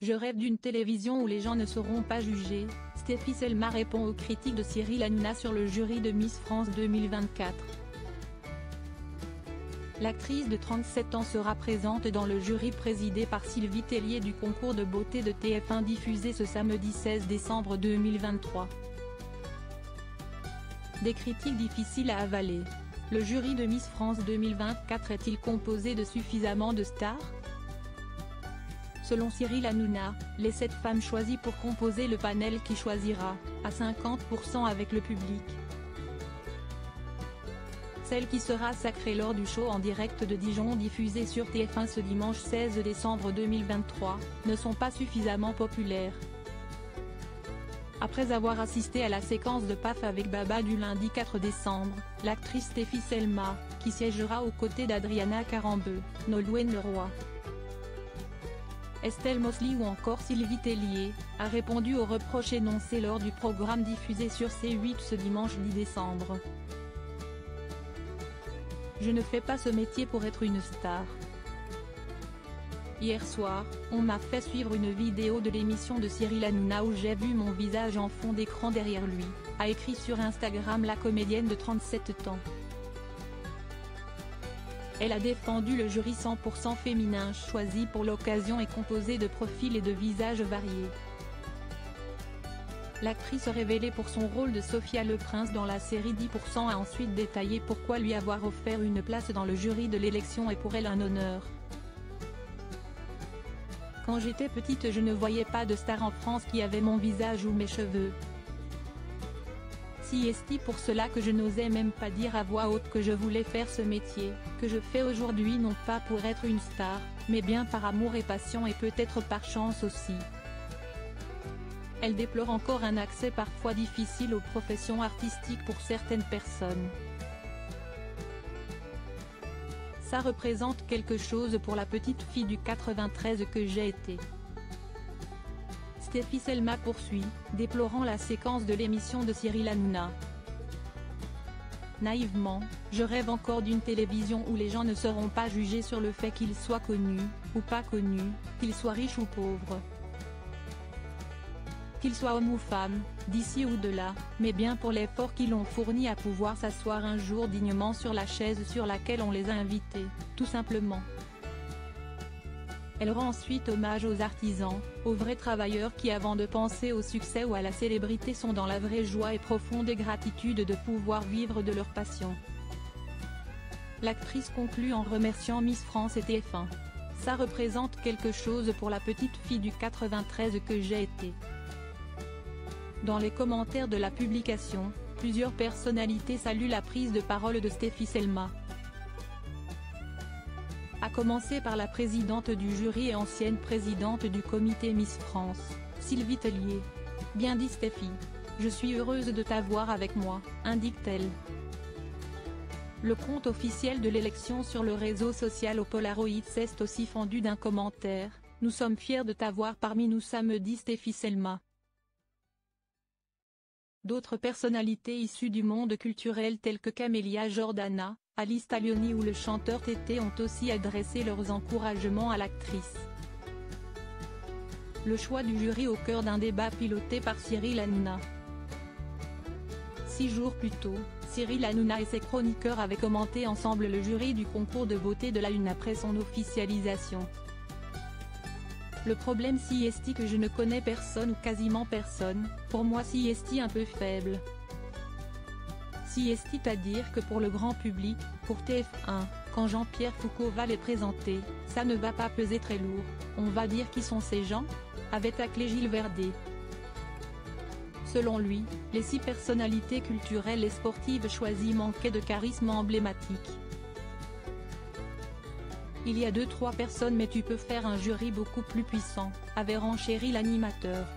Je rêve d'une télévision où les gens ne seront pas jugés. Stéphie Selma répond aux critiques de Cyril Hanouna sur le jury de Miss France 2024. L'actrice de 37 ans sera présente dans le jury présidé par Sylvie Tellier du concours de beauté de TF1 diffusé ce samedi 16 décembre 2023. Des critiques difficiles à avaler. Le jury de Miss France 2024 est-il composé de suffisamment de stars? Selon Cyril Hanouna, les 7 femmes choisies pour composer le panel qui choisira, à 50% avec le public. Celle qui sera sacrée lors du show en direct de Dijon diffusé sur TF1 ce dimanche 16 décembre 2023, ne sont pas suffisamment populaires. Après avoir assisté à la séquence de PAF avec Baba du lundi 4 décembre, l'actrice Stéphie Selma, qui siégera aux côtés d'Adriana Carambeu, Nolwenn Leroy, Estelle Mosley ou encore Sylvie Tellier, a répondu aux reproches énoncés lors du programme diffusé sur C8 ce dimanche 10 décembre. Je ne fais pas ce métier pour être une star. Hier soir, on m'a fait suivre une vidéo de l'émission de Cyril Hanouna où j'ai vu mon visage en fond d'écran derrière lui, a écrit sur Instagram la comédienne de 37 ans. Elle a défendu le jury 100% féminin choisi pour l'occasion et composé de profils et de visages variés. L'actrice révélée pour son rôle de Sophia Le Prince dans la série 10% a ensuite détaillé pourquoi lui avoir offert une place dans le jury de l'élection est pour elle un honneur. Quand j'étais petite je ne voyais pas de star en France qui avait mon visage ou mes cheveux. C'est pour cela que je n'osais même pas dire à voix haute que je voulais faire ce métier, que je fais aujourd'hui non pas pour être une star, mais bien par amour et passion et peut-être par chance aussi. Elle déplore encore un accès parfois difficile aux professions artistiques pour certaines personnes. Ça représente quelque chose pour la petite fille du 93 que j'ai été. Stéphie Selma poursuit, déplorant la séquence de l'émission de Cyril Hanouna. Naïvement, je rêve encore d'une télévision où les gens ne seront pas jugés sur le fait qu'ils soient connus, ou pas connus, qu'ils soient riches ou pauvres, qu'ils soient hommes ou femmes, d'ici ou de là, mais bien pour l'effort qu'ils ont fourni à pouvoir s'asseoir un jour dignement sur la chaise sur laquelle on les a invités, tout simplement. Elle rend ensuite hommage aux artisans, aux vrais travailleurs qui avant de penser au succès ou à la célébrité sont dans la vraie joie et profonde gratitude de pouvoir vivre de leur passion. L'actrice conclut en remerciant Miss France et TF1. Ça représente quelque chose pour la petite fille du 93 que j'ai été. Dans les commentaires de la publication, plusieurs personnalités saluent la prise de parole de Stéphie Selma. À commencer par la présidente du jury et ancienne présidente du comité Miss France, Sylvie Tellier. Bien dit Stéphie. Je suis heureuse de t'avoir avec moi, indique-t-elle. Le compte officiel de l'élection sur le réseau social au Polaroid s'est aussi fendu d'un commentaire. Nous sommes fiers de t'avoir parmi nous samedi Stéphie Selma. D'autres personnalités issues du monde culturel telles que Camélia Jordana, Alice Taglioni ou le chanteur Tété ont aussi adressé leurs encouragements à l'actrice. Le choix du jury au cœur d'un débat piloté par Cyril Hanouna. 6 jours plus tôt, Cyril Hanouna et ses chroniqueurs avaient commenté ensemble le jury du concours de beauté de la Une après son officialisation. Le problème c'est que je ne connais personne ou quasiment personne, pour moi c'est un peu faible. C'est-à-dire que pour le grand public, pour TF1, quand Jean-Pierre Foucault va les présenter, ça ne va pas peser très lourd, on va dire qui sont ces gens, avait taclé Gilles Verdet. Selon lui, les 6 personnalités culturelles et sportives choisies manquaient de charisme emblématique. Il y a 2-3 personnes mais tu peux faire un jury beaucoup plus puissant, avait renchéri l'animateur.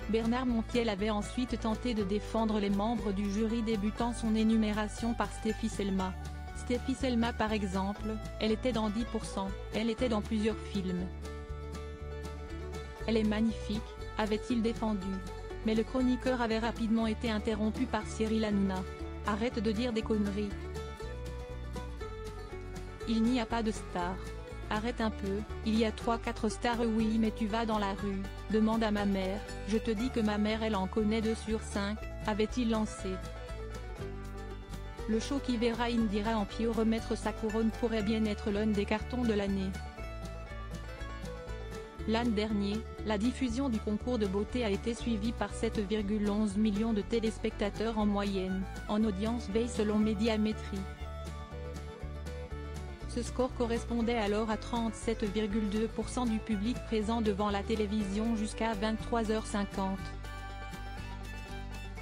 Bernard Montiel avait ensuite tenté de défendre les membres du jury débutant son énumération par Stéphie Selma. Stéphie Selma par exemple, elle était dans 10%, elle était dans plusieurs films. Elle est magnifique, avait-il défendu. Mais le chroniqueur avait rapidement été interrompu par Cyril Hanouna. Arrête de dire des conneries. Il n'y a pas de star. Arrête un peu, il y a 3-4 stars. Oui mais tu vas dans la rue, demande à ma mère, je te dis que ma mère elle en connaît 2 sur 5, avait-il lancé. Le show qui verra Indira Ampio remettre sa couronne pourrait bien être l'un des cartons de l'année. L'an dernier, la diffusion du concours de beauté a été suivie par 7,11 millions de téléspectateurs en moyenne, en audience veille selon Médiamétrie. Ce score correspondait alors à 37,2% du public présent devant la télévision jusqu'à 23h50.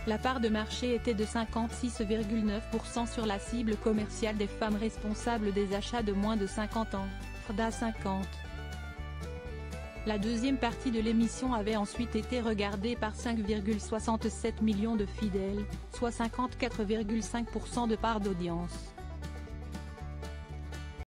La part de marché était de 56,9% sur la cible commerciale des femmes responsables des achats de moins de 50 ans, FRDA 50. La deuxième partie de l'émission avait ensuite été regardée par 5,67 millions de fidèles, soit 54,5% de part d'audience.